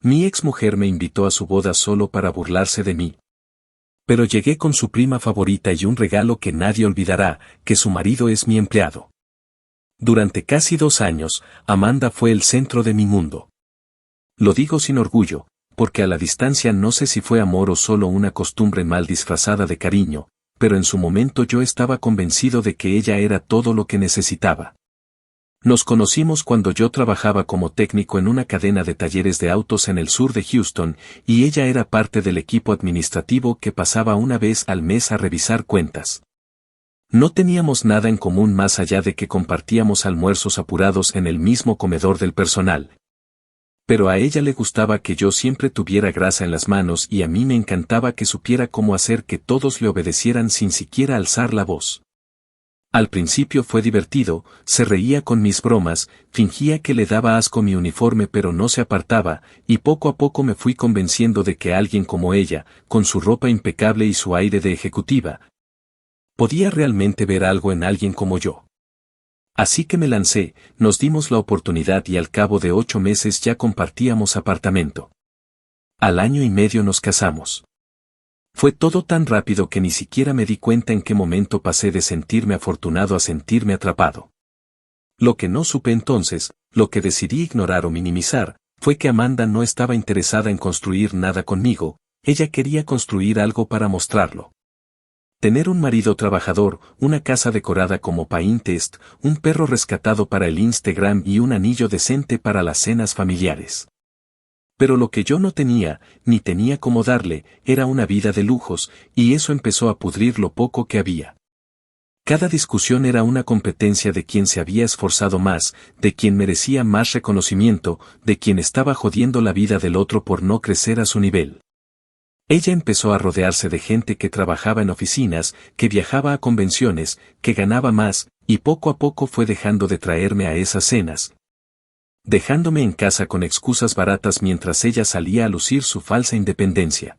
Mi exmujer me invitó a su boda solo para burlarse de mí. Pero llegué con su prima favorita y un regalo que nadie olvidará, que su marido es mi empleado. Durante casi 2 años, Amanda fue el centro de mi mundo. Lo digo sin orgullo, porque a la distancia no sé si fue amor o solo una costumbre mal disfrazada de cariño, pero en su momento yo estaba convencido de que ella era todo lo que necesitaba. Nos conocimos cuando yo trabajaba como técnico en una cadena de talleres de autos en el sur de Houston, y ella era parte del equipo administrativo que pasaba una vez al mes a revisar cuentas. No teníamos nada en común más allá de que compartíamos almuerzos apurados en el mismo comedor del personal. Pero a ella le gustaba que yo siempre tuviera grasa en las manos y a mí me encantaba que supiera cómo hacer que todos le obedecieran sin siquiera alzar la voz. Al principio fue divertido, se reía con mis bromas, fingía que le daba asco mi uniforme pero no se apartaba, y poco a poco me fui convenciendo de que alguien como ella, con su ropa impecable y su aire de ejecutiva, podía realmente ver algo en alguien como yo. Así que me lancé, nos dimos la oportunidad y al cabo de 8 meses ya compartíamos apartamento. Al año y medio nos casamos. Fue todo tan rápido que ni siquiera me di cuenta en qué momento pasé de sentirme afortunado a sentirme atrapado. Lo que no supe entonces, lo que decidí ignorar o minimizar, fue que Amanda no estaba interesada en construir nada conmigo, ella quería construir algo para mostrarlo. Tener un marido trabajador, una casa decorada como Pinterest, un perro rescatado para el Instagram y un anillo decente para las cenas familiares. Pero lo que yo no tenía, ni tenía cómo darle, era una vida de lujos, y eso empezó a pudrir lo poco que había. Cada discusión era una competencia de quien se había esforzado más, de quien merecía más reconocimiento, de quien estaba jodiendo la vida del otro por no crecer a su nivel. Ella empezó a rodearse de gente que trabajaba en oficinas, que viajaba a convenciones, que ganaba más, y poco a poco fue dejando de traerme a esas cenas, dejándome en casa con excusas baratas mientras ella salía a lucir su falsa independencia.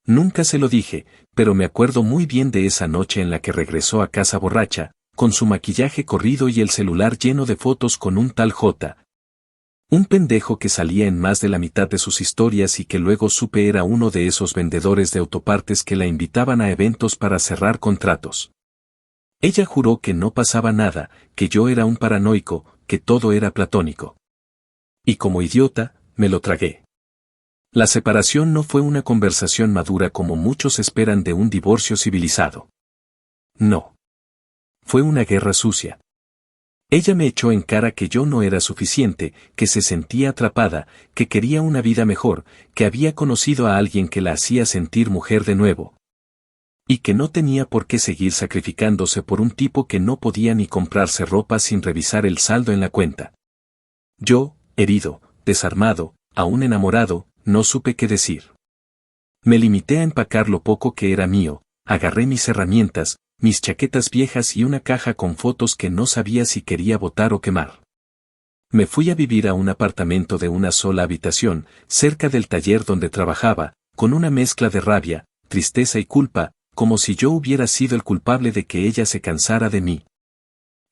Nunca se lo dije, pero me acuerdo muy bien de esa noche en la que regresó a casa borracha, con su maquillaje corrido y el celular lleno de fotos con un tal J. Un pendejo que salía en más de la mitad de sus historias y que luego supe era uno de esos vendedores de autopartes que la invitaban a eventos para cerrar contratos. Ella juró que no pasaba nada, que yo era un paranoico, que todo era platónico. Y como idiota, me lo tragué. La separación no fue una conversación madura como muchos esperan de un divorcio civilizado. No. Fue una guerra sucia. Ella me echó en cara que yo no era suficiente, que se sentía atrapada, que quería una vida mejor, que había conocido a alguien que la hacía sentir mujer de nuevo. Y que no tenía por qué seguir sacrificándose por un tipo que no podía ni comprarse ropa sin revisar el saldo en la cuenta. Yo, herido, desarmado, aún enamorado, no supe qué decir. Me limité a empacar lo poco que era mío, agarré mis herramientas, mis chaquetas viejas y una caja con fotos que no sabía si quería botar o quemar. Me fui a vivir a un apartamento de una sola habitación, cerca del taller donde trabajaba, con una mezcla de rabia, tristeza y culpa, como si yo hubiera sido el culpable de que ella se cansara de mí.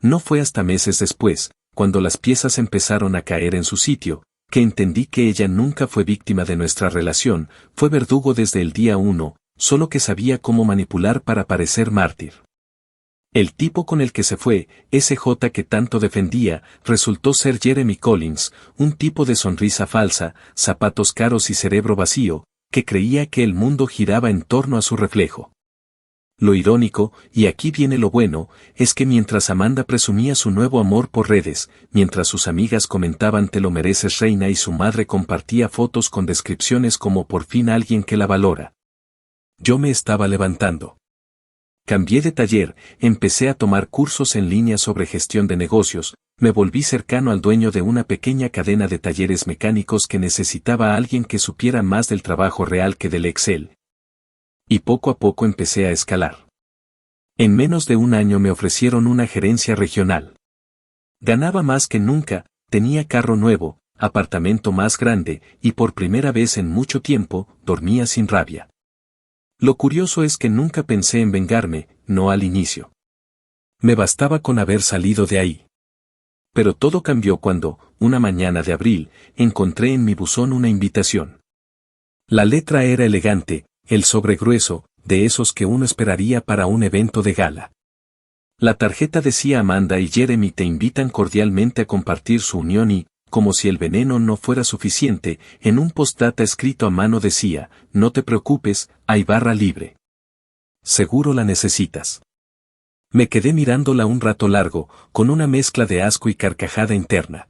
No fue hasta meses después, cuando las piezas empezaron a caer en su sitio, que entendí que ella nunca fue víctima de nuestra relación, fue verdugo desde el día 1, solo que sabía cómo manipular para parecer mártir. El tipo con el que se fue, ese J que tanto defendía, resultó ser Jeremy Collins, un tipo de sonrisa falsa, zapatos caros y cerebro vacío, que creía que el mundo giraba en torno a su reflejo. Lo irónico, y aquí viene lo bueno, es que mientras Amanda presumía su nuevo amor por redes, mientras sus amigas comentaban "te lo mereces reina" y su madre compartía fotos con descripciones como "por fin alguien que la valora", yo me estaba levantando. Cambié de taller, empecé a tomar cursos en línea sobre gestión de negocios, me volví cercano al dueño de una pequeña cadena de talleres mecánicos que necesitaba a alguien que supiera más del trabajo real que del Excel. Y poco a poco empecé a escalar. En menos de un año me ofrecieron una gerencia regional. Ganaba más que nunca, tenía carro nuevo, apartamento más grande, y por primera vez en mucho tiempo, dormía sin rabia. Lo curioso es que nunca pensé en vengarme, no al inicio. Me bastaba con haber salido de ahí. Pero todo cambió cuando, una mañana de abril, encontré en mi buzón una invitación. La letra era elegante, el sobre grueso, de esos que uno esperaría para un evento de gala. La tarjeta decía: Amanda y Jeremy te invitan cordialmente a compartir su unión y, como si el veneno no fuera suficiente, en un postdata escrito a mano decía: no te preocupes, hay barra libre. Seguro la necesitas. Me quedé mirándola un rato largo, con una mezcla de asco y carcajada interna.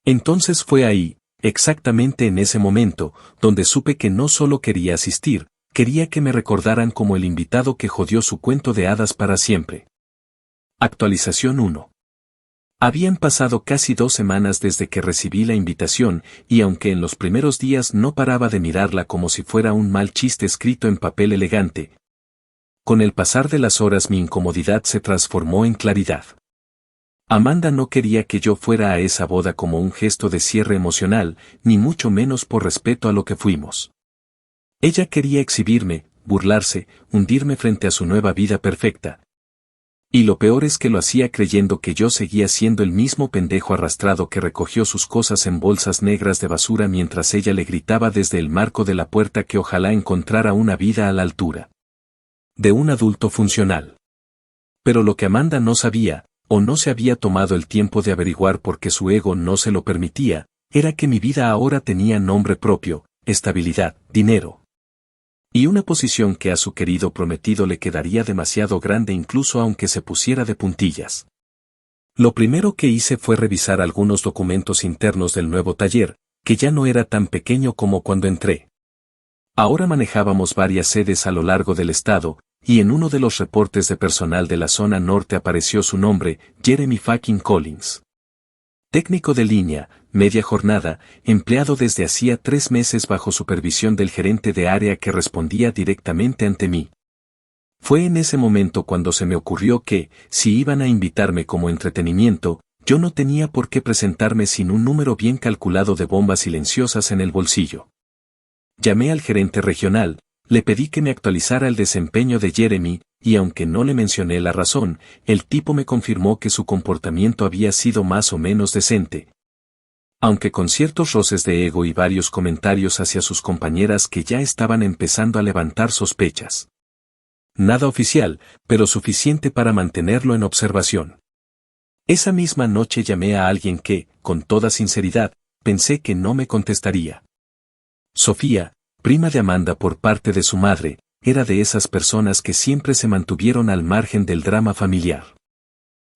Entonces fue ahí, exactamente en ese momento, donde supe que no solo quería asistir, quería que me recordaran como el invitado que jodió su cuento de hadas para siempre. Actualización 1. Habían pasado casi 2 semanas desde que recibí la invitación, y aunque en los primeros días no paraba de mirarla como si fuera un mal chiste escrito en papel elegante, con el pasar de las horas mi incomodidad se transformó en claridad. Amanda no quería que yo fuera a esa boda como un gesto de cierre emocional, ni mucho menos por respeto a lo que fuimos. Ella quería exhibirme, burlarse, hundirme frente a su nueva vida perfecta. Y lo peor es que lo hacía creyendo que yo seguía siendo el mismo pendejo arrastrado que recogió sus cosas en bolsas negras de basura mientras ella le gritaba desde el marco de la puerta que ojalá encontrara una vida a la altura de un adulto funcional. Pero lo que Amanda no sabía, o no se había tomado el tiempo de averiguar porque su ego no se lo permitía, era que mi vida ahora tenía nombre propio, estabilidad, dinero. Y una posición que a su querido prometido le quedaría demasiado grande incluso aunque se pusiera de puntillas. Lo primero que hice fue revisar algunos documentos internos del nuevo taller, que ya no era tan pequeño como cuando entré. Ahora manejábamos varias sedes a lo largo del estado, y en uno de los reportes de personal de la zona norte apareció su nombre, Jeremy fucking Collins. Técnico de línea, media jornada, empleado desde hacía 3 meses bajo supervisión del gerente de área que respondía directamente ante mí. Fue en ese momento cuando se me ocurrió que, si iban a invitarme como entretenimiento, yo no tenía por qué presentarme sin un número bien calculado de bombas silenciosas en el bolsillo. Llamé al gerente regional, le pedí que me actualizara el desempeño de Jeremy, y aunque no le mencioné la razón, el tipo me confirmó que su comportamiento había sido más o menos decente. Aunque con ciertos roces de ego y varios comentarios hacia sus compañeras que ya estaban empezando a levantar sospechas. Nada oficial, pero suficiente para mantenerlo en observación. Esa misma noche llamé a alguien que, con toda sinceridad, pensé que no me contestaría. Sofía, prima de Amanda por parte de su madre, era de esas personas que siempre se mantuvieron al margen del drama familiar.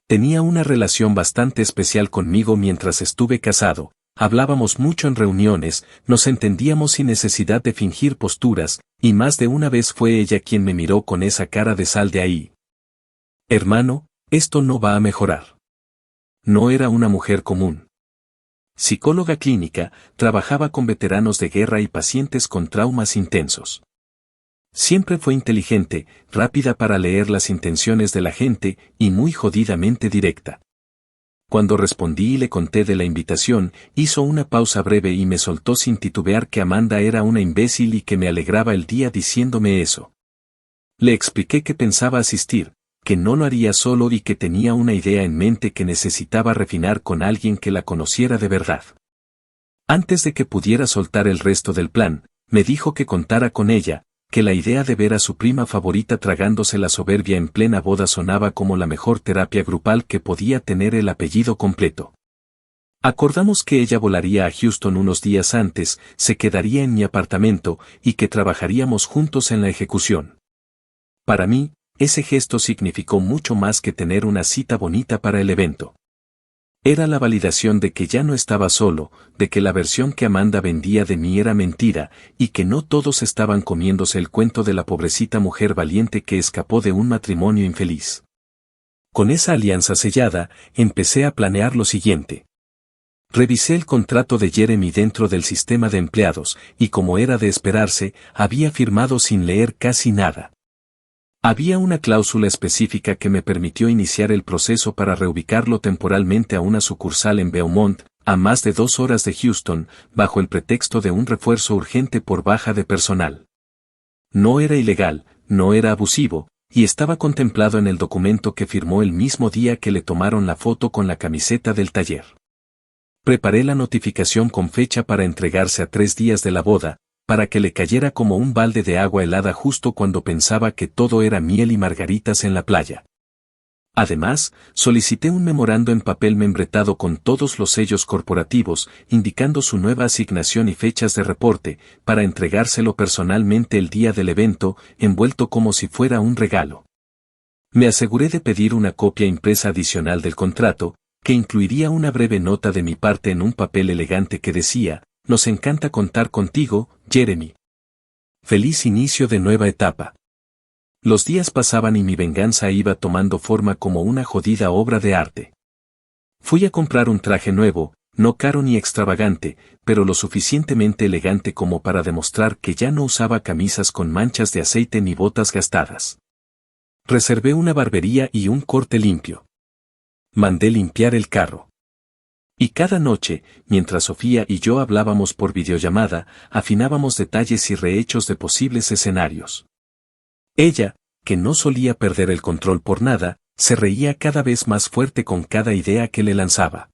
Tenía una relación bastante especial conmigo mientras estuve casado, hablábamos mucho en reuniones, nos entendíamos sin necesidad de fingir posturas, y más de una vez fue ella quien me miró con esa cara de sal de ahí. Hermano, esto no va a mejorar. No era una mujer común. Psicóloga clínica, trabajaba con veteranos de guerra y pacientes con traumas intensos. Siempre fue inteligente, rápida para leer las intenciones de la gente y muy jodidamente directa. Cuando respondí y le conté de la invitación, hizo una pausa breve y me soltó sin titubear que Amanda era una imbécil y que me alegraba el día diciéndome eso. Le expliqué que pensaba asistir, que no lo haría solo y que tenía una idea en mente que necesitaba refinar con alguien que la conociera de verdad. Antes de que pudiera soltar el resto del plan, me dijo que contara con ella, que la idea de ver a su prima favorita tragándose la soberbia en plena boda sonaba como la mejor terapia grupal que podía tener el apellido completo. Acordamos que ella volaría a Houston unos días antes, se quedaría en mi apartamento y que trabajaríamos juntos en la ejecución. Para mí, ese gesto significó mucho más que tener una cita bonita para el evento. Era la validación de que ya no estaba solo, de que la versión que Amanda vendía de mí era mentira, y que no todos estaban comiéndose el cuento de la pobrecita mujer valiente que escapó de un matrimonio infeliz. Con esa alianza sellada, empecé a planear lo siguiente. Revisé el contrato de Jeremy dentro del sistema de empleados, y como era de esperarse, había firmado sin leer casi nada. Había una cláusula específica que me permitió iniciar el proceso para reubicarlo temporalmente a una sucursal en Beaumont, a más de 2 horas de Houston, bajo el pretexto de un refuerzo urgente por baja de personal. No era ilegal, no era abusivo, y estaba contemplado en el documento que firmó el mismo día que le tomaron la foto con la camiseta del taller. Preparé la notificación con fecha para entregarse a 3 días de la boda, para que le cayera como un balde de agua helada justo cuando pensaba que todo era miel y margaritas en la playa. Además, solicité un memorando en papel membretado con todos los sellos corporativos, indicando su nueva asignación y fechas de reporte, para entregárselo personalmente el día del evento, envuelto como si fuera un regalo. Me aseguré de pedir una copia impresa adicional del contrato, que incluiría una breve nota de mi parte en un papel elegante que decía: «Nos encanta contar contigo, Jeremy. Feliz inicio de nueva etapa». Los días pasaban y mi venganza iba tomando forma como una jodida obra de arte. Fui a comprar un traje nuevo, no caro ni extravagante, pero lo suficientemente elegante como para demostrar que ya no usaba camisas con manchas de aceite ni botas gastadas. Reservé una barbería y un corte limpio. Mandé limpiar el carro. Y cada noche, mientras Sofía y yo hablábamos por videollamada, afinábamos detalles y rehechos de posibles escenarios. Ella, que no solía perder el control por nada, se reía cada vez más fuerte con cada idea que le lanzaba.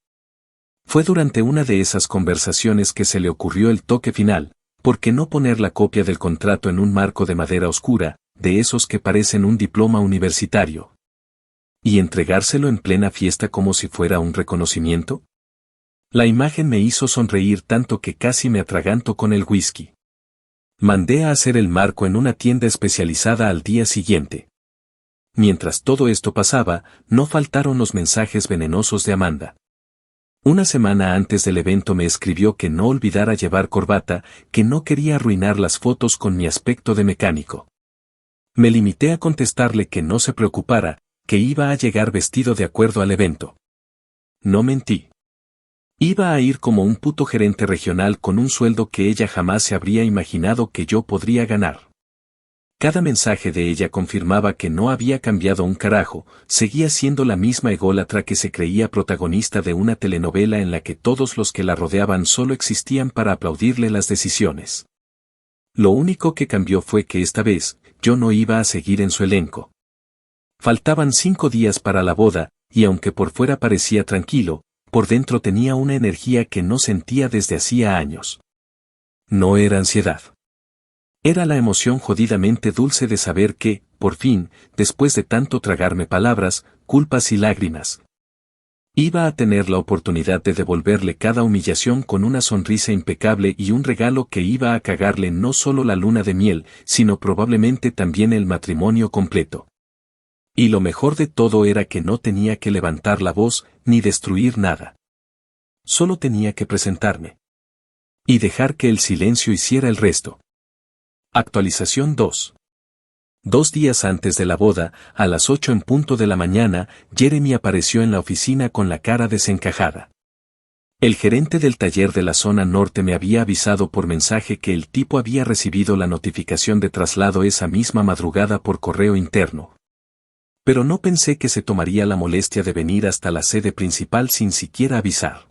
Fue durante una de esas conversaciones que se le ocurrió el toque final: ¿por qué no poner la copia del contrato en un marco de madera oscura, de esos que parecen un diploma universitario? ¿Y entregárselo en plena fiesta como si fuera un reconocimiento? La imagen me hizo sonreír tanto que casi me atraganto con el whisky. Mandé a hacer el marco en una tienda especializada al día siguiente. Mientras todo esto pasaba, no faltaron los mensajes venenosos de Amanda. Una semana antes del evento me escribió que no olvidara llevar corbata, que no quería arruinar las fotos con mi aspecto de mecánico. Me limité a contestarle que no se preocupara, que iba a llegar vestido de acuerdo al evento. No mentí. Iba a ir como un puto gerente regional con un sueldo que ella jamás se habría imaginado que yo podría ganar. Cada mensaje de ella confirmaba que no había cambiado un carajo, seguía siendo la misma ególatra que se creía protagonista de una telenovela en la que todos los que la rodeaban solo existían para aplaudirle las decisiones. Lo único que cambió fue que esta vez, yo no iba a seguir en su elenco. Faltaban 5 días para la boda, y aunque por fuera parecía tranquilo, por dentro tenía una energía que no sentía desde hacía años. No era ansiedad. Era la emoción jodidamente dulce de saber que, por fin, después de tanto tragarme palabras, culpas y lágrimas, iba a tener la oportunidad de devolverle cada humillación con una sonrisa impecable y un regalo que iba a cagarle no solo la luna de miel, sino probablemente también el matrimonio completo. Y lo mejor de todo era que no tenía que levantar la voz, ni destruir nada. Solo tenía que presentarme. Y dejar que el silencio hiciera el resto. Actualización 2. 2 días antes de la boda, a las 8 en punto de la mañana, Jeremy apareció en la oficina con la cara desencajada. El gerente del taller de la zona norte me había avisado por mensaje que el tipo había recibido la notificación de traslado esa misma madrugada por correo interno. Pero no pensé que se tomaría la molestia de venir hasta la sede principal sin siquiera avisar.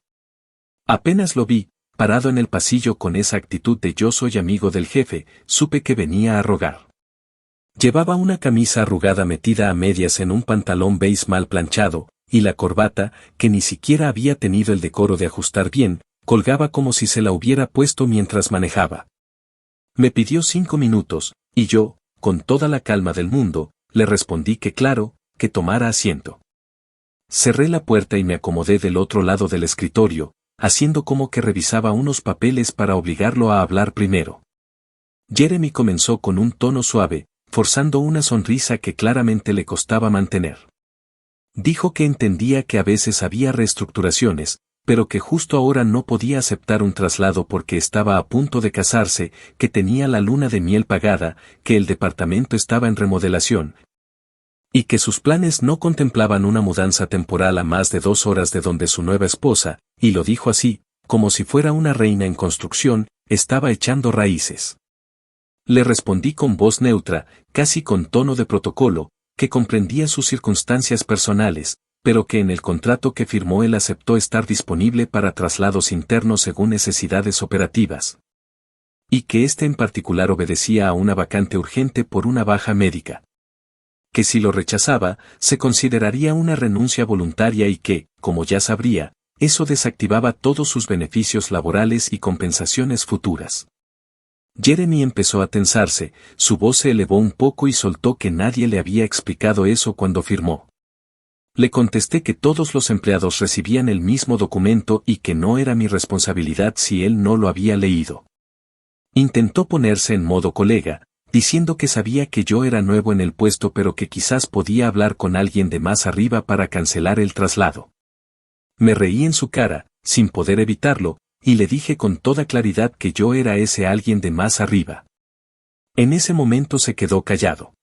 Apenas lo vi, parado en el pasillo con esa actitud de yo soy amigo del jefe, supe que venía a rogar. Llevaba una camisa arrugada metida a medias en un pantalón beige mal planchado, y la corbata, que ni siquiera había tenido el decoro de ajustar bien, colgaba como si se la hubiera puesto mientras manejaba. Me pidió 5 minutos, y yo, con toda la calma del mundo, le respondí que claro, que tomara asiento. Cerré la puerta y me acomodé del otro lado del escritorio, haciendo como que revisaba unos papeles para obligarlo a hablar primero. Jeremy comenzó con un tono suave, forzando una sonrisa que claramente le costaba mantener. Dijo que entendía que a veces había reestructuraciones, pero que justo ahora no podía aceptar un traslado porque estaba a punto de casarse, que tenía la luna de miel pagada, que el departamento estaba en remodelación, y que sus planes no contemplaban una mudanza temporal a más de 2 horas de donde su nueva esposa, y lo dijo así, como si fuera una reina en construcción, estaba echando raíces. Le respondí con voz neutra, casi con tono de protocolo, que comprendía sus circunstancias personales, pero que en el contrato que firmó él aceptó estar disponible para traslados internos según necesidades operativas. Y que este en particular obedecía a una vacante urgente por una baja médica. que si lo rechazaba, se consideraría una renuncia voluntaria y que, como ya sabría, eso desactivaba todos sus beneficios laborales y compensaciones futuras. Jeremy empezó a tensarse, su voz se elevó un poco y soltó que nadie le había explicado eso cuando firmó. Le contesté que todos los empleados recibían el mismo documento y que no era mi responsabilidad si él no lo había leído. Intentó ponerse en modo colega, diciendo que sabía que yo era nuevo en el puesto pero que quizás podía hablar con alguien de más arriba para cancelar el traslado. Me reí en su cara, sin poder evitarlo, y le dije con toda claridad que yo era ese alguien de más arriba. En ese momento se quedó callado.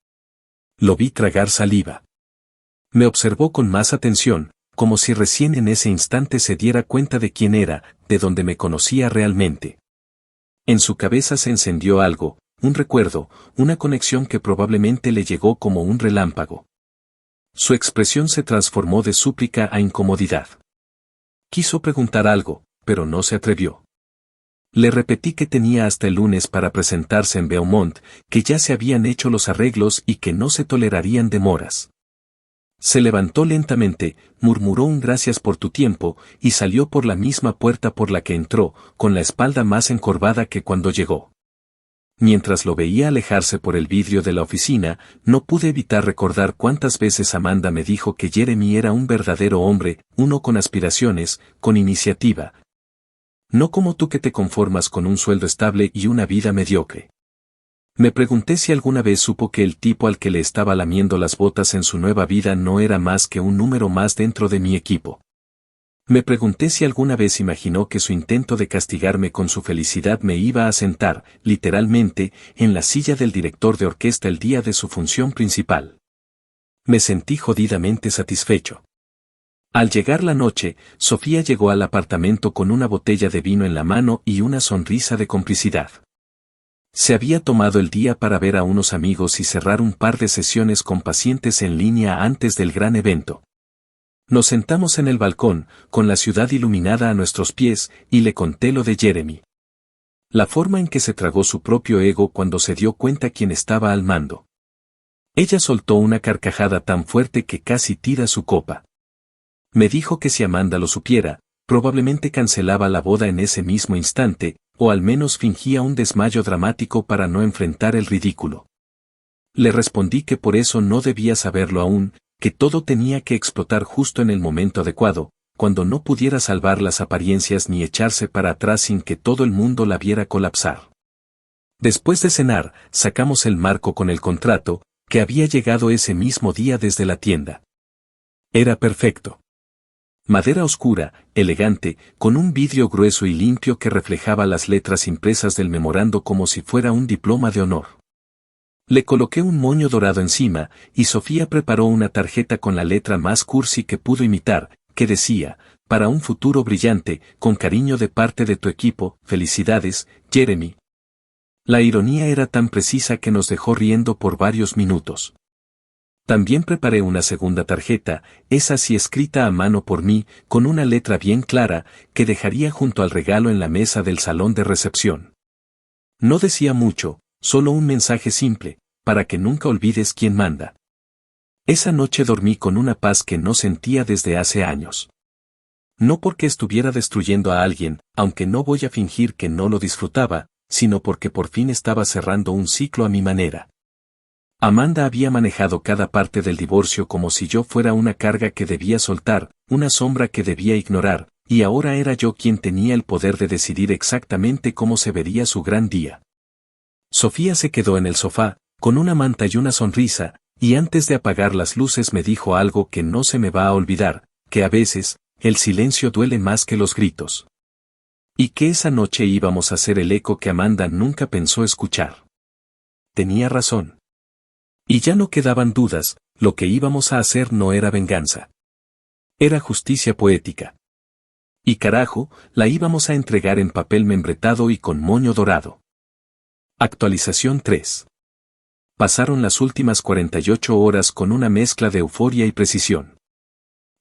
Lo vi tragar saliva. Me observó con más atención, como si recién en ese instante se diera cuenta de quién era, de dónde me conocía realmente. En su cabeza se encendió algo, un recuerdo, una conexión que probablemente le llegó como un relámpago. Su expresión se transformó de súplica a incomodidad. Quiso preguntar algo, pero no se atrevió. Le repetí que tenía hasta el lunes para presentarse en Beaumont, que ya se habían hecho los arreglos y que no se tolerarían demoras. Se levantó lentamente, murmuró un gracias por tu tiempo, y salió por la misma puerta por la que entró, con la espalda más encorvada que cuando llegó. Mientras lo veía alejarse por el vidrio de la oficina, no pude evitar recordar cuántas veces Amanda me dijo que Jeremy era un verdadero hombre, uno con aspiraciones, con iniciativa. No como tú que te conformas con un sueldo estable y una vida mediocre. Me pregunté si alguna vez supo que el tipo al que le estaba lamiendo las botas en su nueva vida no era más que un número más dentro de mi equipo. Me pregunté si alguna vez imaginó que su intento de castigarme con su felicidad me iba a sentar, literalmente, en la silla del director de orquesta el día de su función principal. Me sentí jodidamente satisfecho. Al llegar la noche, Sofía llegó al apartamento con una botella de vino en la mano y una sonrisa de complicidad. Se había tomado el día para ver a unos amigos y cerrar un par de sesiones con pacientes en línea antes del gran evento. Nos sentamos en el balcón, con la ciudad iluminada a nuestros pies, y le conté lo de Jeremy. La forma en que se tragó su propio ego cuando se dio cuenta quién estaba al mando. Ella soltó una carcajada tan fuerte que casi tira su copa. Me dijo que si Amanda lo supiera, probablemente cancelaba la boda en ese mismo instante, o al menos fingía un desmayo dramático para no enfrentar el ridículo. Le respondí que por eso no debía saberlo aún, que todo tenía que explotar justo en el momento adecuado, cuando no pudiera salvar las apariencias ni echarse para atrás sin que todo el mundo la viera colapsar. Después de cenar, sacamos el marco con el contrato, que había llegado ese mismo día desde la tienda. Era perfecto. Madera oscura, elegante, con un vidrio grueso y limpio que reflejaba las letras impresas del memorando como si fuera un diploma de honor. Le coloqué un moño dorado encima, y Sofía preparó una tarjeta con la letra más cursi que pudo imitar, que decía, para un futuro brillante, con cariño de parte de tu equipo, felicidades, Jeremy. La ironía era tan precisa que nos dejó riendo por varios minutos. También preparé una segunda tarjeta, esa sí escrita a mano por mí, con una letra bien clara, que dejaría junto al regalo en la mesa del salón de recepción. No decía mucho, solo un mensaje simple, para que nunca olvides quién manda. Esa noche dormí con una paz que no sentía desde hace años. No porque estuviera destruyendo a alguien, aunque no voy a fingir que no lo disfrutaba, sino porque por fin estaba cerrando un ciclo a mi manera. Amanda había manejado cada parte del divorcio como si yo fuera una carga que debía soltar, una sombra que debía ignorar, y ahora era yo quien tenía el poder de decidir exactamente cómo se vería su gran día. Sofía se quedó en el sofá, con una manta y una sonrisa, y antes de apagar las luces me dijo algo que no se me va a olvidar, que a veces, el silencio duele más que los gritos. Y que esa noche íbamos a ser el eco que Amanda nunca pensó escuchar. Tenía razón. Y ya no quedaban dudas, lo que íbamos a hacer no era venganza. Era justicia poética. Y carajo, la íbamos a entregar en papel membretado y con moño dorado. Actualización 3. Pasaron las últimas 48 horas con una mezcla de euforia y precisión.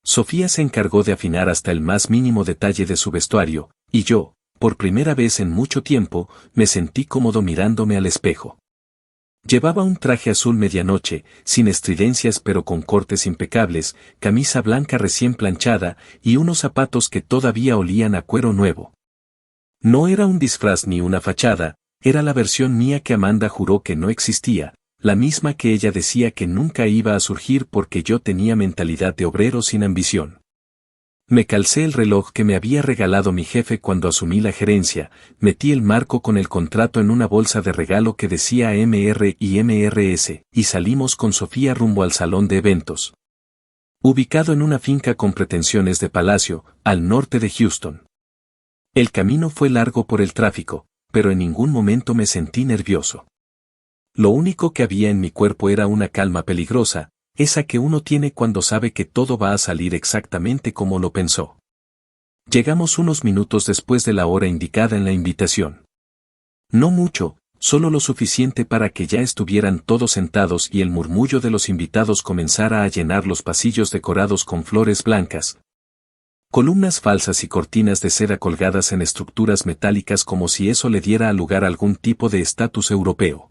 Sofía se encargó de afinar hasta el más mínimo detalle de su vestuario, y yo, por primera vez en mucho tiempo, me sentí cómodo mirándome al espejo. Llevaba un traje azul medianoche, sin estridencias pero con cortes impecables, camisa blanca recién planchada y unos zapatos que todavía olían a cuero nuevo. No era un disfraz ni una fachada, era la versión mía que Amanda juró que no existía, la misma que ella decía que nunca iba a surgir porque yo tenía mentalidad de obrero sin ambición. Me calcé el reloj que me había regalado mi jefe cuando asumí la gerencia, metí el marco con el contrato en una bolsa de regalo que decía MR y MRS, y salimos con Sofía rumbo al salón de eventos. Ubicado en una finca con pretensiones de palacio, al norte de Houston. El camino fue largo por el tráfico, pero en ningún momento me sentí nervioso. Lo único que había en mi cuerpo era una calma peligrosa, esa que uno tiene cuando sabe que todo va a salir exactamente como lo pensó. Llegamos unos minutos después de la hora indicada en la invitación. No mucho, solo lo suficiente para que ya estuvieran todos sentados y el murmullo de los invitados comenzara a llenar los pasillos decorados con flores blancas. Columnas falsas y cortinas de seda colgadas en estructuras metálicas como si eso le diera lugar a algún tipo de estatus europeo.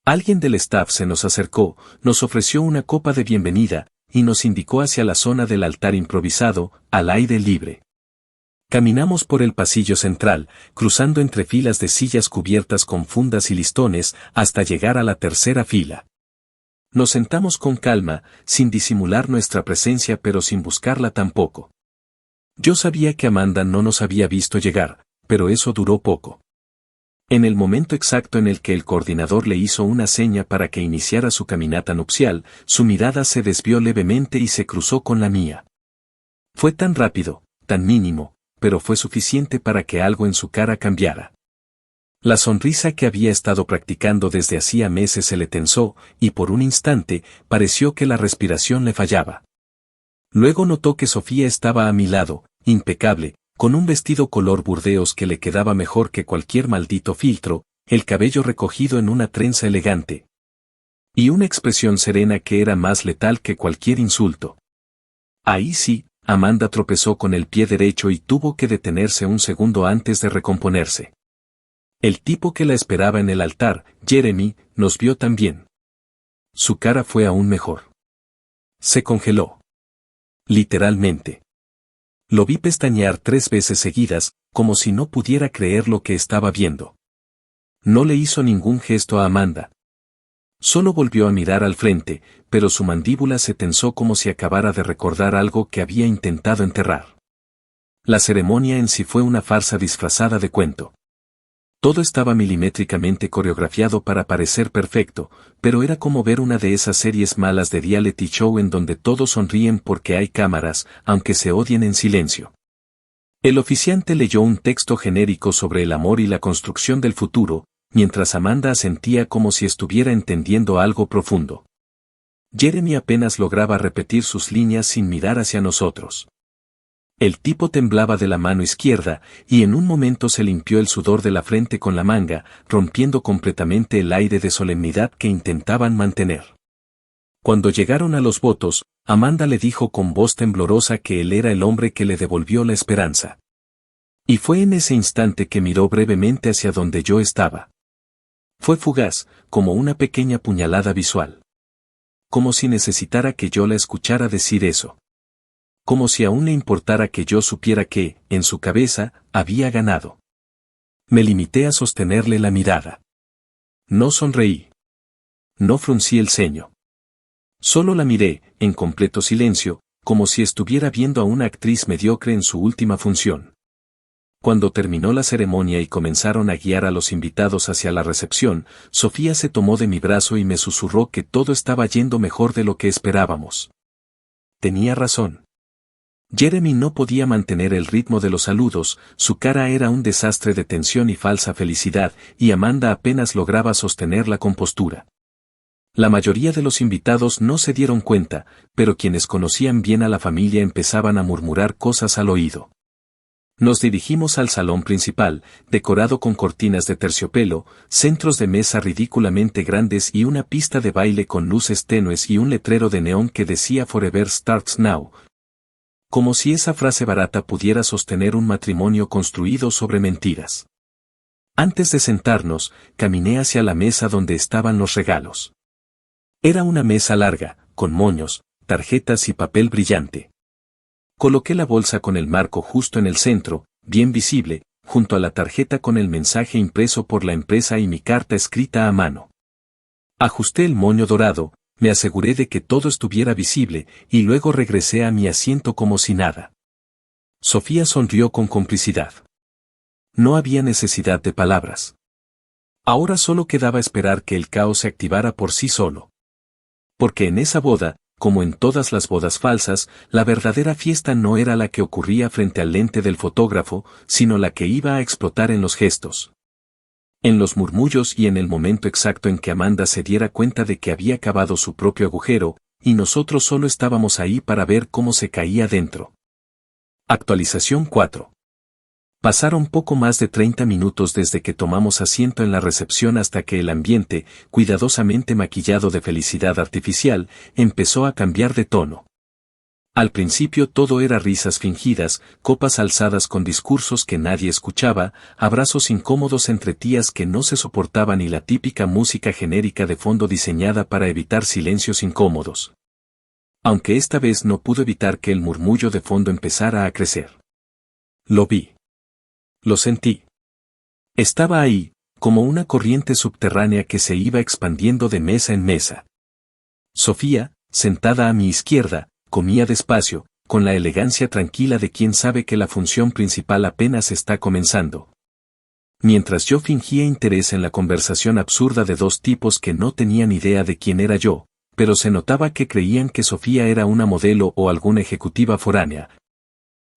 Alguien del staff se nos acercó, nos ofreció una copa de bienvenida, y nos indicó hacia la zona del altar improvisado, al aire libre. Caminamos por el pasillo central, cruzando entre filas de sillas cubiertas con fundas y listones, hasta llegar a la tercera fila. Nos sentamos con calma, sin disimular nuestra presencia pero sin buscarla tampoco. Yo sabía que Amanda no nos había visto llegar, pero eso duró poco. En el momento exacto en el que el coordinador le hizo una seña para que iniciara su caminata nupcial, su mirada se desvió levemente y se cruzó con la mía. Fue tan rápido, tan mínimo, pero fue suficiente para que algo en su cara cambiara. La sonrisa que había estado practicando desde hacía meses se le tensó, y por un instante, pareció que la respiración le fallaba. Luego notó que Sofía estaba a mi lado, impecable, con un vestido color burdeos que le quedaba mejor que cualquier maldito filtro, el cabello recogido en una trenza elegante. Y una expresión serena que era más letal que cualquier insulto. Ahí sí, Amanda tropezó con el pie derecho y tuvo que detenerse un segundo antes de recomponerse. El tipo que la esperaba en el altar, Jeremy, nos vio también. Su cara fue aún mejor. Se congeló. Literalmente. Lo vi pestañear 3 veces seguidas, como si no pudiera creer lo que estaba viendo. No le hizo ningún gesto a Amanda. Solo volvió a mirar al frente, pero su mandíbula se tensó como si acabara de recordar algo que había intentado enterrar. La ceremonia en sí fue una farsa disfrazada de cuento. Todo estaba milimétricamente coreografiado para parecer perfecto, pero era como ver una de esas series malas de reality show en donde todos sonríen porque hay cámaras, aunque se odien en silencio. El oficiante leyó un texto genérico sobre el amor y la construcción del futuro, mientras Amanda asentía como si estuviera entendiendo algo profundo. Jeremy apenas lograba repetir sus líneas sin mirar hacia nosotros. El tipo temblaba de la mano izquierda, y en un momento se limpió el sudor de la frente con la manga, rompiendo completamente el aire de solemnidad que intentaban mantener. Cuando llegaron a los votos, Amanda le dijo con voz temblorosa que él era el hombre que le devolvió la esperanza. Y fue en ese instante que miró brevemente hacia donde yo estaba. Fue fugaz, como una pequeña puñalada visual. Como si necesitara que yo la escuchara decir eso. Como si aún le importara que yo supiera que, en su cabeza, había ganado. Me limité a sostenerle la mirada. No sonreí. No fruncí el ceño. Solo la miré, en completo silencio, como si estuviera viendo a una actriz mediocre en su última función. Cuando terminó la ceremonia y comenzaron a guiar a los invitados hacia la recepción, Sofía se tomó de mi brazo y me susurró que todo estaba yendo mejor de lo que esperábamos. Tenía razón. Jeremy no podía mantener el ritmo de los saludos, su cara era un desastre de tensión y falsa felicidad, y Amanda apenas lograba sostener la compostura. La mayoría de los invitados no se dieron cuenta, pero quienes conocían bien a la familia empezaban a murmurar cosas al oído. Nos dirigimos al salón principal, decorado con cortinas de terciopelo, centros de mesa ridículamente grandes y una pista de baile con luces tenues y un letrero de neón que decía Forever Starts Now. Como si esa frase barata pudiera sostener un matrimonio construido sobre mentiras. Antes de sentarnos, caminé hacia la mesa donde estaban los regalos. Era una mesa larga, con moños, tarjetas y papel brillante. Coloqué la bolsa con el marco justo en el centro, bien visible, junto a la tarjeta con el mensaje impreso por la empresa y mi carta escrita a mano. Ajusté el moño dorado, me aseguré de que todo estuviera visible, y luego regresé a mi asiento como si nada. Sofía sonrió con complicidad. No había necesidad de palabras. Ahora solo quedaba esperar que el caos se activara por sí solo. Porque en esa boda, como en todas las bodas falsas, la verdadera fiesta no era la que ocurría frente al lente del fotógrafo, sino la que iba a explotar en los gestos. En los murmullos y en el momento exacto en que Amanda se diera cuenta de que había cavado su propio agujero, y nosotros solo estábamos ahí para ver cómo se caía dentro. Actualización 4. Pasaron poco más de 30 minutos desde que tomamos asiento en la recepción hasta que el ambiente, cuidadosamente maquillado de felicidad artificial, empezó a cambiar de tono. Al principio todo era risas fingidas, copas alzadas con discursos que nadie escuchaba, abrazos incómodos entre tías que no se soportaban y la típica música genérica de fondo diseñada para evitar silencios incómodos. Aunque esta vez no pudo evitar que el murmullo de fondo empezara a crecer. Lo vi. Lo sentí. Estaba ahí, como una corriente subterránea que se iba expandiendo de mesa en mesa. Sofía, sentada a mi izquierda, comía despacio, con la elegancia tranquila de quien sabe que la función principal apenas está comenzando. Mientras yo fingía interés en la conversación absurda de dos tipos que no tenían idea de quién era yo, pero se notaba que creían que Sofía era una modelo o alguna ejecutiva foránea,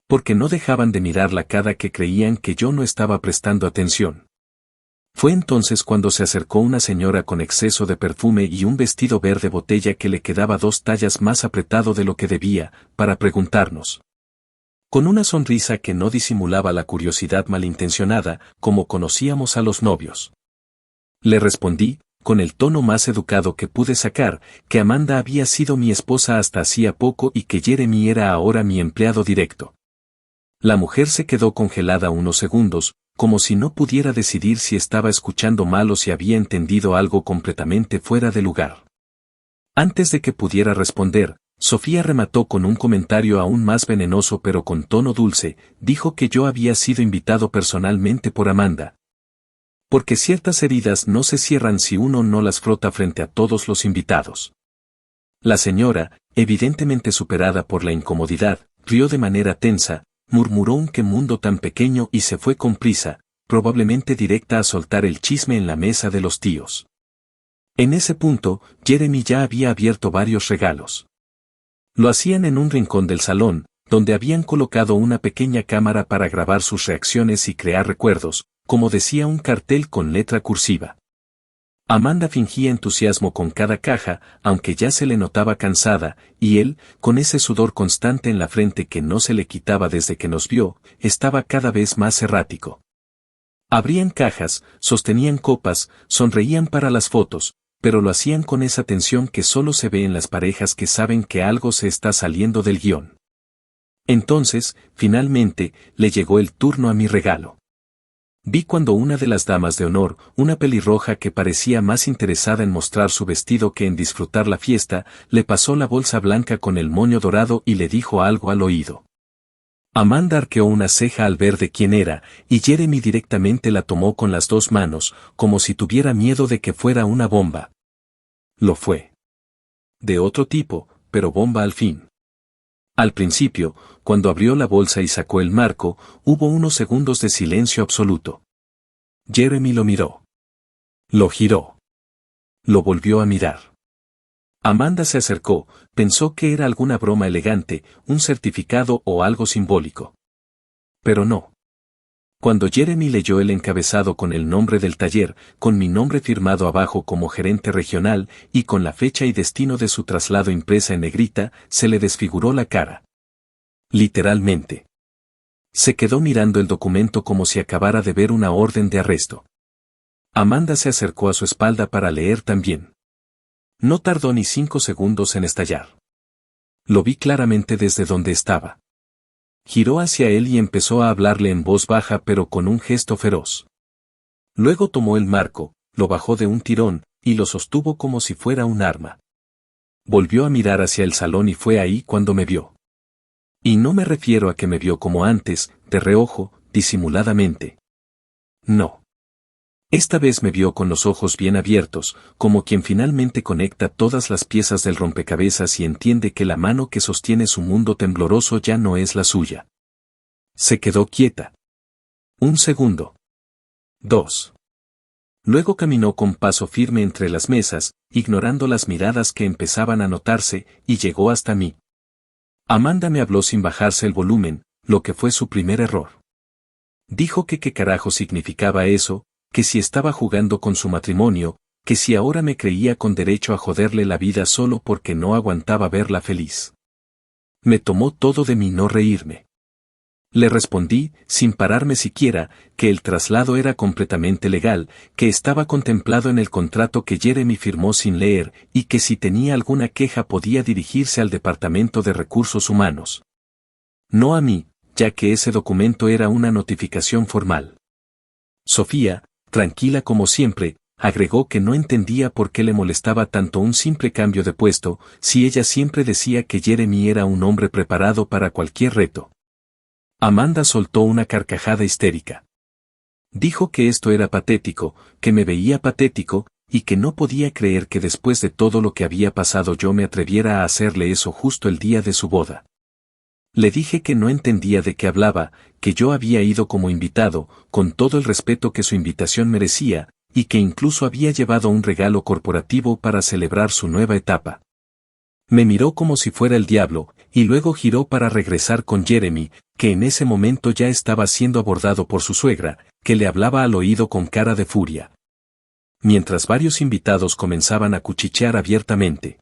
porque no dejaban de mirarla cada que creían que yo no estaba prestando atención. Fue entonces cuando se acercó una señora con exceso de perfume y un vestido verde botella que le quedaba 2 tallas más apretado de lo que debía, para preguntarnos. Con una sonrisa que no disimulaba la curiosidad malintencionada, como conocíamos a los novios. Le respondí, con el tono más educado que pude sacar, que Amanda había sido mi esposa hasta hacía poco y que Jeremy era ahora mi empleado directo. La mujer se quedó congelada unos segundos, como si no pudiera decidir si estaba escuchando mal o si había entendido algo completamente fuera de lugar. Antes de que pudiera responder, Sofía remató con un comentario aún más venenoso pero con tono dulce, dijo que yo había sido invitado personalmente por Amanda. Porque ciertas heridas no se cierran si uno no las frota frente a todos los invitados. La señora, evidentemente superada por la incomodidad, rió de manera tensa, murmuró un qué mundo tan pequeño y se fue con prisa, probablemente directa a soltar el chisme en la mesa de los tíos. En ese punto, Jeremy ya había abierto varios regalos. Lo hacían en un rincón del salón, donde habían colocado una pequeña cámara para grabar sus reacciones y crear recuerdos, como decía un cartel con letra cursiva. Amanda fingía entusiasmo con cada caja, aunque ya se le notaba cansada, y él, con ese sudor constante en la frente que no se le quitaba desde que nos vio, estaba cada vez más errático. Abrían cajas, sostenían copas, sonreían para las fotos, pero lo hacían con esa tensión que solo se ve en las parejas que saben que algo se está saliendo del guión. Entonces, finalmente, le llegó el turno a mi regalo. Vi cuando una de las damas de honor, una pelirroja que parecía más interesada en mostrar su vestido que en disfrutar la fiesta, le pasó la bolsa blanca con el moño dorado y le dijo algo al oído. Amanda arqueó una ceja al ver de quién era, y Jeremy directamente la tomó con las 2 manos, como si tuviera miedo de que fuera una bomba. Lo fue. De otro tipo, pero bomba al fin. Al principio, cuando abrió la bolsa y sacó el marco, hubo unos segundos de silencio absoluto. Jeremy lo miró. Lo giró. Lo volvió a mirar. Amanda se acercó, pensó que era alguna broma elegante, un certificado o algo simbólico. Pero no. Cuando Jeremy leyó el encabezado con el nombre del taller, con mi nombre firmado abajo como gerente regional, y con la fecha y destino de su traslado impresa en negrita, se le desfiguró la cara. Literalmente. Se quedó mirando el documento como si acabara de ver una orden de arresto. Amanda se acercó a su espalda para leer también. No tardó ni 5 segundos en estallar. Lo vi claramente desde donde estaba. Giró hacia él y empezó a hablarle en voz baja pero con un gesto feroz. Luego tomó el marco, lo bajó de un tirón, y lo sostuvo como si fuera un arma. Volvió a mirar hacia el salón y fue ahí cuando me vio. Y no me refiero a que me vio como antes, de reojo, disimuladamente. No. Esta vez me vio con los ojos bien abiertos, como quien finalmente conecta todas las piezas del rompecabezas y entiende que la mano que sostiene su mundo tembloroso ya no es la suya. Se quedó quieta. Un segundo. 2. Luego caminó con paso firme entre las mesas, ignorando las miradas que empezaban a notarse, y llegó hasta mí. Amanda me habló sin bajarse el volumen, lo que fue su primer error. Dijo que qué carajo significaba eso, que si estaba jugando con su matrimonio, que si ahora me creía con derecho a joderle la vida solo porque no aguantaba verla feliz. Me tomó todo de mí no reírme. Le respondí, sin pararme siquiera, que el traslado era completamente legal, que estaba contemplado en el contrato que Jeremy firmó sin leer, y que si tenía alguna queja podía dirigirse al Departamento de Recursos Humanos. No a mí, ya que ese documento era una notificación formal. Sofía, tranquila como siempre, agregó que no entendía por qué le molestaba tanto un simple cambio de puesto, si ella siempre decía que Jeremy era un hombre preparado para cualquier reto. Amanda soltó una carcajada histérica. Dijo que esto era patético, que me veía patético, y que no podía creer que después de todo lo que había pasado yo me atreviera a hacerle eso justo el día de su boda. Le dije que no entendía de qué hablaba, que yo había ido como invitado, con todo el respeto que su invitación merecía, y que incluso había llevado un regalo corporativo para celebrar su nueva etapa. Me miró como si fuera el diablo, y luego giró para regresar con Jeremy, que en ese momento ya estaba siendo abordado por su suegra, que le hablaba al oído con cara de furia. Mientras varios invitados comenzaban a cuchichear abiertamente.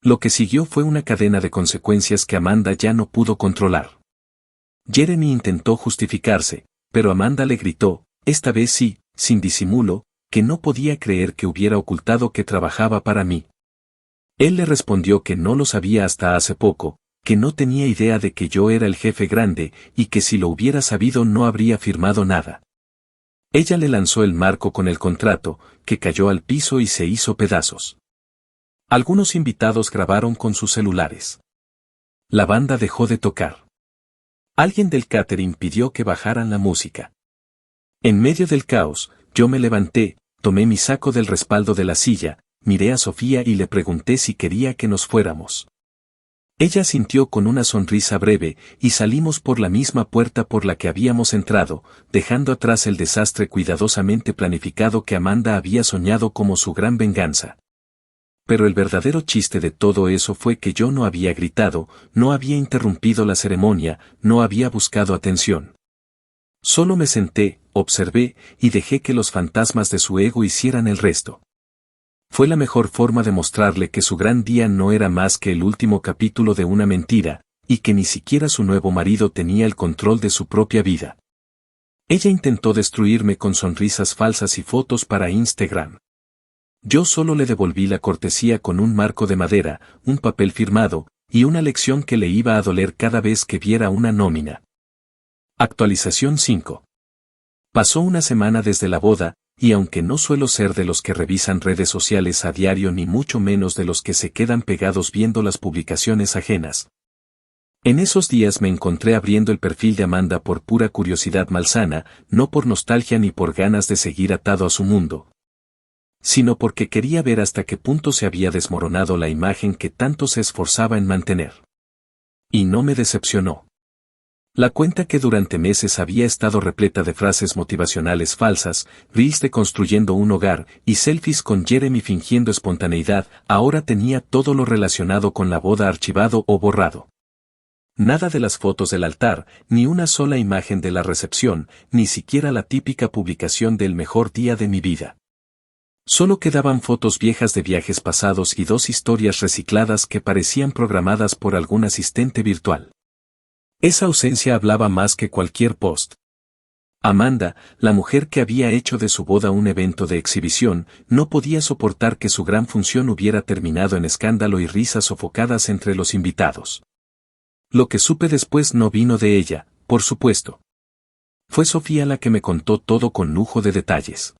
Lo que siguió fue una cadena de consecuencias que Amanda ya no pudo controlar. Jeremy intentó justificarse, pero Amanda le gritó, esta vez sí, sin disimulo, que no podía creer que hubiera ocultado que trabajaba para mí. Él le respondió que no lo sabía hasta hace poco, que no tenía idea de que yo era el jefe grande y que si lo hubiera sabido no habría firmado nada. Ella le lanzó el marco con el contrato, que cayó al piso y se hizo pedazos. Algunos invitados grabaron con sus celulares. La banda dejó de tocar. Alguien del catering pidió que bajaran la música. En medio del caos, yo me levanté, tomé mi saco del respaldo de la silla, miré a Sofía y le pregunté si quería que nos fuéramos. Ella asintió con una sonrisa breve, y salimos por la misma puerta por la que habíamos entrado, dejando atrás el desastre cuidadosamente planificado que Amanda había soñado como su gran venganza. Pero el verdadero chiste de todo eso fue que yo no había gritado, no había interrumpido la ceremonia, no había buscado atención. Solo me senté, observé, y dejé que los fantasmas de su ego hicieran el resto. Fue la mejor forma de mostrarle que su gran día no era más que el último capítulo de una mentira, y que ni siquiera su nuevo marido tenía el control de su propia vida. Ella intentó destruirme con sonrisas falsas y fotos para Instagram. Yo solo le devolví la cortesía con un marco de madera, un papel firmado, y una lección que le iba a doler cada vez que viera una nómina. Actualización 5. Pasó una semana desde la boda, y aunque no suelo ser de los que revisan redes sociales a diario ni mucho menos de los que se quedan pegados viendo las publicaciones ajenas. En esos días me encontré abriendo el perfil de Amanda por pura curiosidad malsana, no por nostalgia ni por ganas de seguir atado a su mundo, sino porque quería ver hasta qué punto se había desmoronado la imagen que tanto se esforzaba en mantener. Y no me decepcionó. La cuenta que durante meses había estado repleta de frases motivacionales falsas, reels de construyendo un hogar y selfies con Jeremy fingiendo espontaneidad, ahora tenía todo lo relacionado con la boda archivado o borrado. Nada de las fotos del altar, ni una sola imagen de la recepción, ni siquiera la típica publicación del mejor día de mi vida. Solo quedaban fotos viejas de viajes pasados y 2 historias recicladas que parecían programadas por algún asistente virtual. Esa ausencia hablaba más que cualquier post. Amanda, la mujer que había hecho de su boda un evento de exhibición, no podía soportar que su gran función hubiera terminado en escándalo y risas sofocadas entre los invitados. Lo que supe después no vino de ella, por supuesto. Fue Sofía la que me contó todo con lujo de detalles.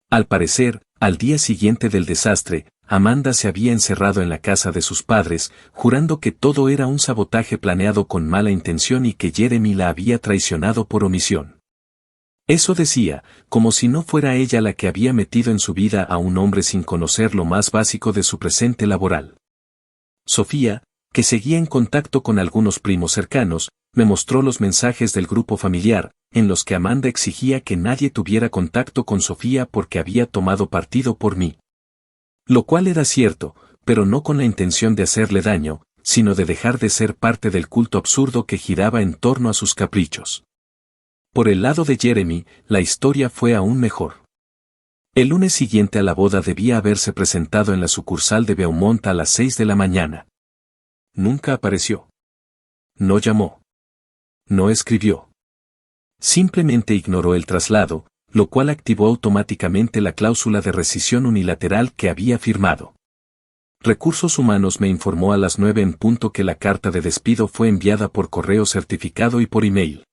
Al parecer, al día siguiente del desastre, Amanda se había encerrado en la casa de sus padres, jurando que todo era un sabotaje planeado con mala intención y que Jeremy la había traicionado por omisión. Eso decía, como si no fuera ella la que había metido en su vida a un hombre sin conocer lo más básico de su presente laboral. Sofía, que seguía en contacto con algunos primos cercanos, me mostró los mensajes del grupo familiar, en los que Amanda exigía que nadie tuviera contacto con Sofía porque había tomado partido por mí. Lo cual era cierto, pero no con la intención de hacerle daño, sino de dejar de ser parte del culto absurdo que giraba en torno a sus caprichos. Por el lado de Jeremy, la historia fue aún mejor. El lunes siguiente a la boda debía haberse presentado en la sucursal de Beaumont a las 6 de la mañana. Nunca apareció. No llamó. No escribió. Simplemente ignoró el traslado, lo cual activó automáticamente la cláusula de rescisión unilateral que había firmado. Recursos Humanos me informó a las 9 en punto que la carta de despido fue enviada por correo certificado y por email.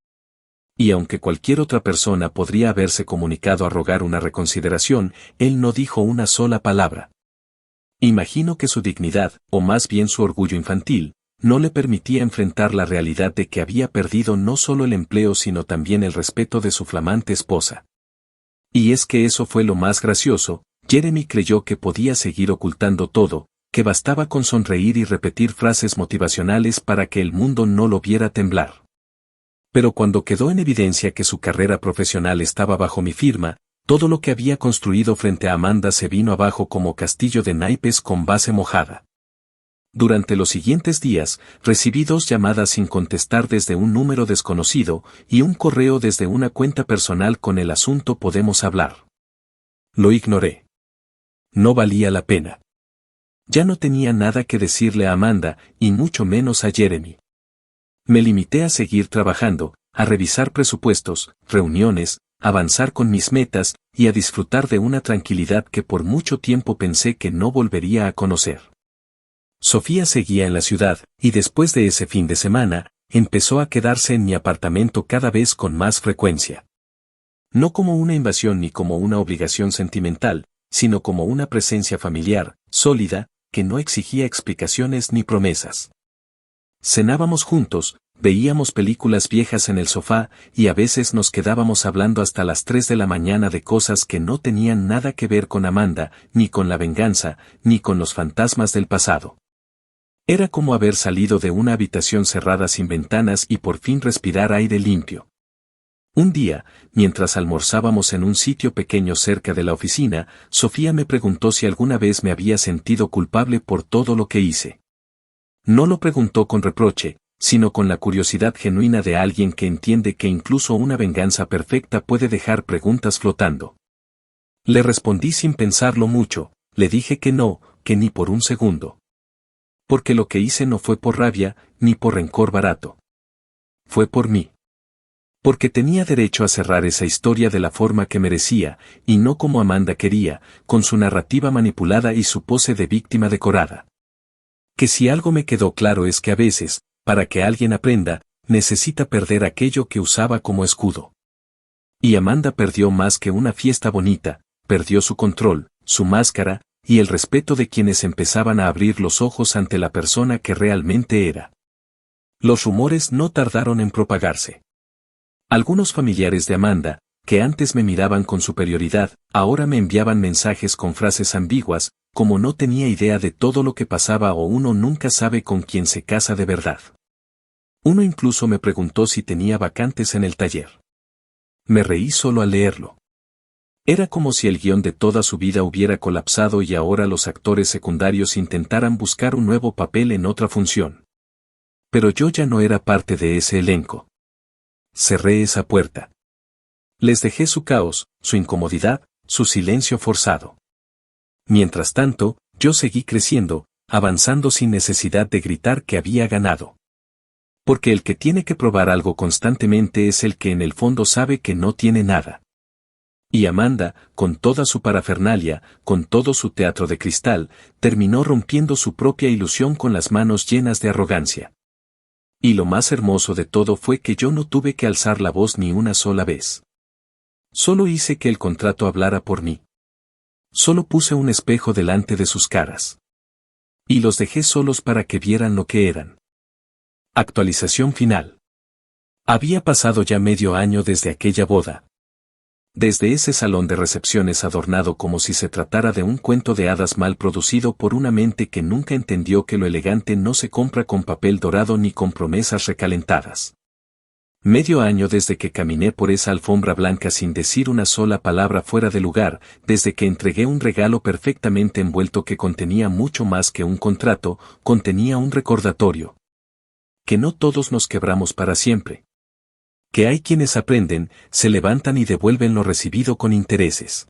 Y aunque cualquier otra persona podría haberse comunicado a rogar una reconsideración, él no dijo una sola palabra. Imagino que su dignidad, o más bien su orgullo infantil, no le permitía enfrentar la realidad de que había perdido no solo el empleo sino también el respeto de su flamante esposa. Y es que eso fue lo más gracioso, Jeremy creyó que podía seguir ocultando todo, que bastaba con sonreír y repetir frases motivacionales para que el mundo no lo viera temblar. Pero cuando quedó en evidencia que su carrera profesional estaba bajo mi firma, todo lo que había construido frente a Amanda se vino abajo como castillo de naipes con base mojada. Durante los siguientes días, recibí 2 llamadas sin contestar desde un número desconocido y un correo desde una cuenta personal con el asunto "podemos hablar". Lo ignoré. No valía la pena. Ya no tenía nada que decirle a Amanda, y mucho menos a Jeremy. Me limité a seguir trabajando, a revisar presupuestos, reuniones, avanzar con mis metas y a disfrutar de una tranquilidad que por mucho tiempo pensé que no volvería a conocer. Sofía seguía en la ciudad, y después de ese fin de semana, empezó a quedarse en mi apartamento cada vez con más frecuencia. No como una invasión ni como una obligación sentimental, sino como una presencia familiar, sólida, que no exigía explicaciones ni promesas. Cenábamos juntos, veíamos películas viejas en el sofá, y a veces nos quedábamos hablando hasta las 3 de la mañana de cosas que no tenían nada que ver con Amanda, ni con la venganza, ni con los fantasmas del pasado. Era como haber salido de una habitación cerrada sin ventanas y por fin respirar aire limpio. Un día, mientras almorzábamos en un sitio pequeño cerca de la oficina, Sofía me preguntó si alguna vez me había sentido culpable por todo lo que hice. No lo preguntó con reproche, sino con la curiosidad genuina de alguien que entiende que incluso una venganza perfecta puede dejar preguntas flotando. Le respondí sin pensarlo mucho, le dije que no, que ni por un segundo. Porque lo que hice no fue por rabia, ni por rencor barato. Fue por mí. Porque tenía derecho a cerrar esa historia de la forma que merecía, y no como Amanda quería, con su narrativa manipulada y su pose de víctima decorada. Que si algo me quedó claro es que a veces, para que alguien aprenda, necesita perder aquello que usaba como escudo. Y Amanda perdió más que una fiesta bonita, perdió su control, su máscara, y el respeto de quienes empezaban a abrir los ojos ante la persona que realmente era. Los rumores no tardaron en propagarse. Algunos familiares de Amanda, que antes me miraban con superioridad, ahora me enviaban mensajes con frases ambiguas, como no tenía idea de todo lo que pasaba o uno nunca sabe con quién se casa de verdad. Uno incluso me preguntó si tenía vacantes en el taller. Me reí solo al leerlo. Era como si el guión de toda su vida hubiera colapsado y ahora los actores secundarios intentaran buscar un nuevo papel en otra función. Pero yo ya no era parte de ese elenco. Cerré esa puerta. Les dejé su caos, su incomodidad, su silencio forzado. Mientras tanto, yo seguí creciendo, avanzando sin necesidad de gritar que había ganado. Porque el que tiene que probar algo constantemente es el que en el fondo sabe que no tiene nada. Y Amanda, con toda su parafernalia, con todo su teatro de cristal, terminó rompiendo su propia ilusión con las manos llenas de arrogancia. Y lo más hermoso de todo fue que yo no tuve que alzar la voz ni una sola vez. Solo hice que el contrato hablara por mí. Solo puse un espejo delante de sus caras. Y los dejé solos para que vieran lo que eran. Actualización final. Había pasado ya medio año desde aquella boda. Desde ese salón de recepciones adornado como si se tratara de un cuento de hadas mal producido por una mente que nunca entendió que lo elegante no se compra con papel dorado ni con promesas recalentadas. Medio año desde que caminé por esa alfombra blanca sin decir una sola palabra fuera de lugar, desde que entregué un regalo perfectamente envuelto que contenía mucho más que un contrato, contenía un recordatorio. Que no todos nos quebramos para siempre. Que hay quienes aprenden, se levantan y devuelven lo recibido con intereses.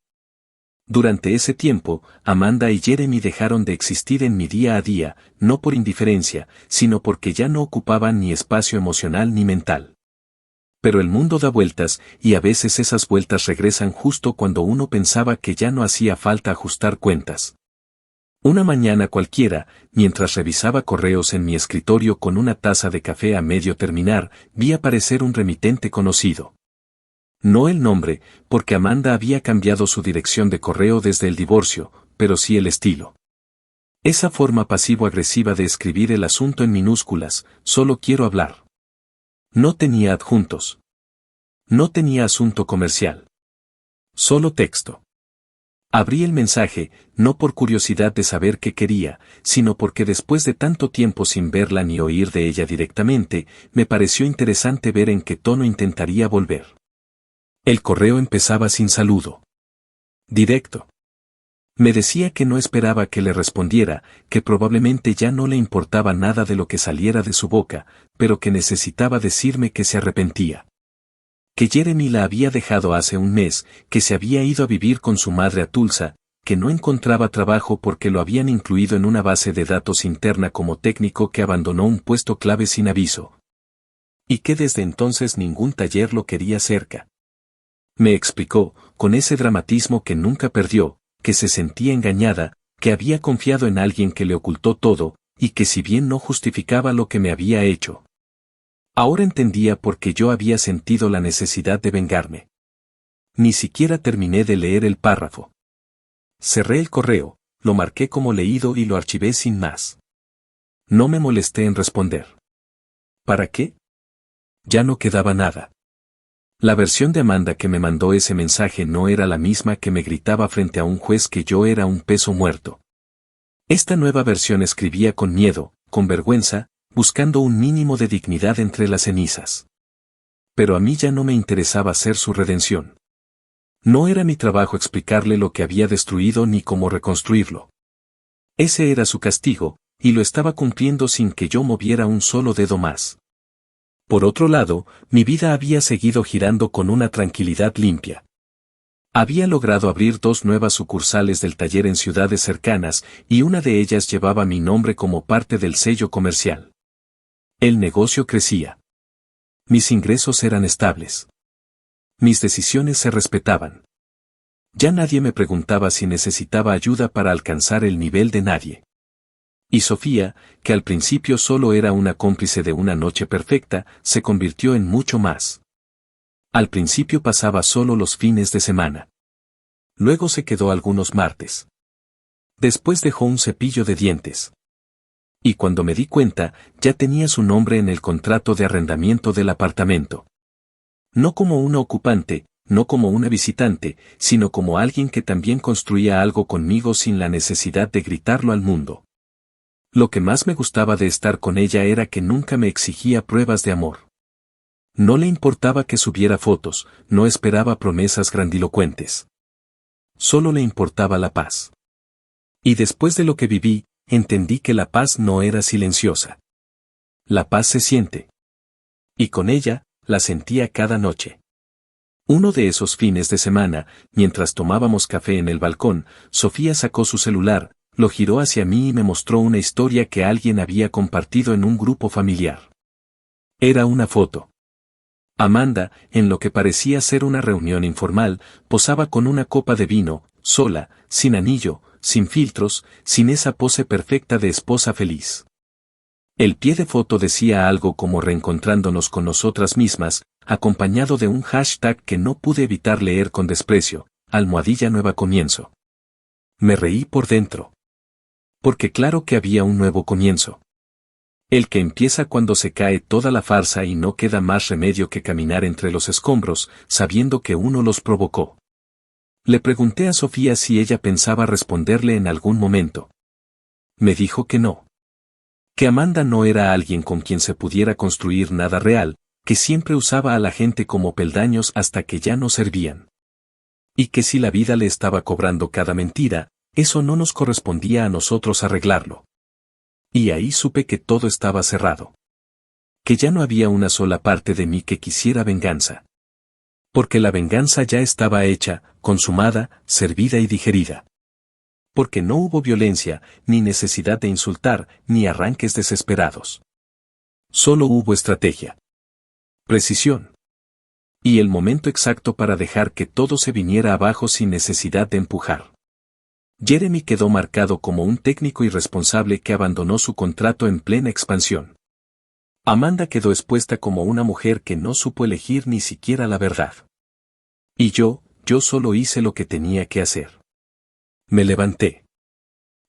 Durante ese tiempo, Amanda y Jeremy dejaron de existir en mi día a día, no por indiferencia, sino porque ya no ocupaban ni espacio emocional ni mental. Pero el mundo da vueltas, y a veces esas vueltas regresan justo cuando uno pensaba que ya no hacía falta ajustar cuentas. Una mañana cualquiera, mientras revisaba correos en mi escritorio con una taza de café a medio terminar, vi aparecer un remitente conocido. No el nombre, porque Amanda había cambiado su dirección de correo desde el divorcio, pero sí el estilo. Esa forma pasivo-agresiva de escribir el asunto en minúsculas, solo quiero hablar. No tenía adjuntos. No tenía asunto comercial. Solo texto. Abrí el mensaje, no por curiosidad de saber qué quería, sino porque después de tanto tiempo sin verla ni oír de ella directamente, me pareció interesante ver en qué tono intentaría volver. El correo empezaba sin saludo. Directo. Me decía que no esperaba que le respondiera, que probablemente ya no le importaba nada de lo que saliera de su boca, pero que necesitaba decirme que se arrepentía. Que Jeremy la había dejado hace un mes, que se había ido a vivir con su madre a Tulsa, que no encontraba trabajo porque lo habían incluido en una base de datos interna como técnico que abandonó un puesto clave sin aviso. Y que desde entonces ningún taller lo quería cerca. Me explicó, con ese dramatismo que nunca perdió, que se sentía engañada, que había confiado en alguien que le ocultó todo, y que si bien no justificaba lo que me había hecho. Ahora entendía por qué yo había sentido la necesidad de vengarme. Ni siquiera terminé de leer el párrafo. Cerré el correo, lo marqué como leído y lo archivé sin más. No me molesté en responder. ¿Para qué? Ya no quedaba nada. La versión de Amanda que me mandó ese mensaje no era la misma que me gritaba frente a un juez que yo era un peso muerto. Esta nueva versión escribía con miedo, con vergüenza, buscando un mínimo de dignidad entre las cenizas. Pero a mí ya no me interesaba ser su redención. No era mi trabajo explicarle lo que había destruido ni cómo reconstruirlo. Ese era su castigo, y lo estaba cumpliendo sin que yo moviera un solo dedo más. Por otro lado, mi vida había seguido girando con una tranquilidad limpia. Había logrado abrir 2 nuevas sucursales del taller en ciudades cercanas, y una de ellas llevaba mi nombre como parte del sello comercial. El negocio crecía. Mis ingresos eran estables. Mis decisiones se respetaban. Ya nadie me preguntaba si necesitaba ayuda para alcanzar el nivel de nadie. Y Sofía, que al principio solo era una cómplice de una noche perfecta, se convirtió en mucho más. Al principio pasaba solo los fines de semana. Luego se quedó algunos martes. Después dejó un cepillo de dientes. Y cuando me di cuenta, ya tenía su nombre en el contrato de arrendamiento del apartamento. No como una ocupante, no como una visitante, sino como alguien que también construía algo conmigo sin la necesidad de gritarlo al mundo. Lo que más me gustaba de estar con ella era que nunca me exigía pruebas de amor. No le importaba que subiera fotos, no esperaba promesas grandilocuentes. Solo le importaba la paz. Y después de lo que viví, entendí que la paz no era silenciosa. La paz se siente. Y con ella, la sentía cada noche. Uno de esos fines de semana, mientras tomábamos café en el balcón, Sofía sacó su celular, lo giró hacia mí y me mostró una historia que alguien había compartido en un grupo familiar. Era una foto. Amanda, en lo que parecía ser una reunión informal, posaba con una copa de vino, sola, sin anillo, sin filtros, sin esa pose perfecta de esposa feliz. El pie de foto decía algo como reencontrándonos con nosotras mismas, acompañado de un hashtag que no pude evitar leer con desprecio, #nueva comienzo. Me reí por dentro. Porque claro que había un nuevo comienzo. El que empieza cuando se cae toda la farsa y no queda más remedio que caminar entre los escombros, sabiendo que uno los provocó. Le pregunté a Sofía si ella pensaba responderle en algún momento. Me dijo que no. Que Amanda no era alguien con quien se pudiera construir nada real, que siempre usaba a la gente como peldaños hasta que ya no servían. Y que si la vida le estaba cobrando cada mentira, eso no nos correspondía a nosotros arreglarlo. Y ahí supe que todo estaba cerrado. Que ya no había una sola parte de mí que quisiera venganza. Porque la venganza ya estaba hecha, consumada, servida y digerida. Porque no hubo violencia, ni necesidad de insultar, ni arranques desesperados. Solo hubo estrategia. Precisión. Y el momento exacto para dejar que todo se viniera abajo sin necesidad de empujar. Jeremy quedó marcado como un técnico irresponsable que abandonó su contrato en plena expansión. Amanda quedó expuesta como una mujer que no supo elegir ni siquiera la verdad. Y yo solo hice lo que tenía que hacer. Me levanté.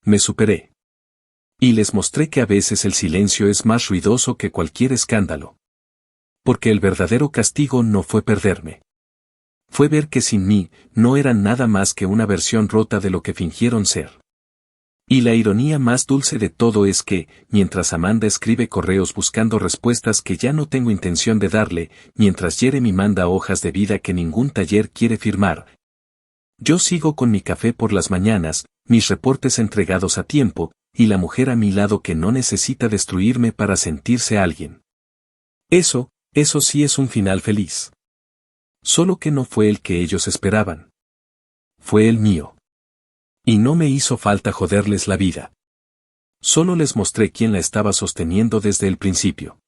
Me superé. Y les mostré que a veces el silencio es más ruidoso que cualquier escándalo. Porque el verdadero castigo no fue perderme. Fue ver que sin mí, no eran nada más que una versión rota de lo que fingieron ser. Y la ironía más dulce de todo es que, mientras Amanda escribe correos buscando respuestas que ya no tengo intención de darle, mientras Jeremy manda hojas de vida que ningún taller quiere firmar, yo sigo con mi café por las mañanas, mis reportes entregados a tiempo, y la mujer a mi lado que no necesita destruirme para sentirse alguien. Eso sí es un final feliz. Solo que no fue el que ellos esperaban. Fue el mío. Y no me hizo falta joderles la vida. Solo les mostré quién la estaba sosteniendo desde el principio.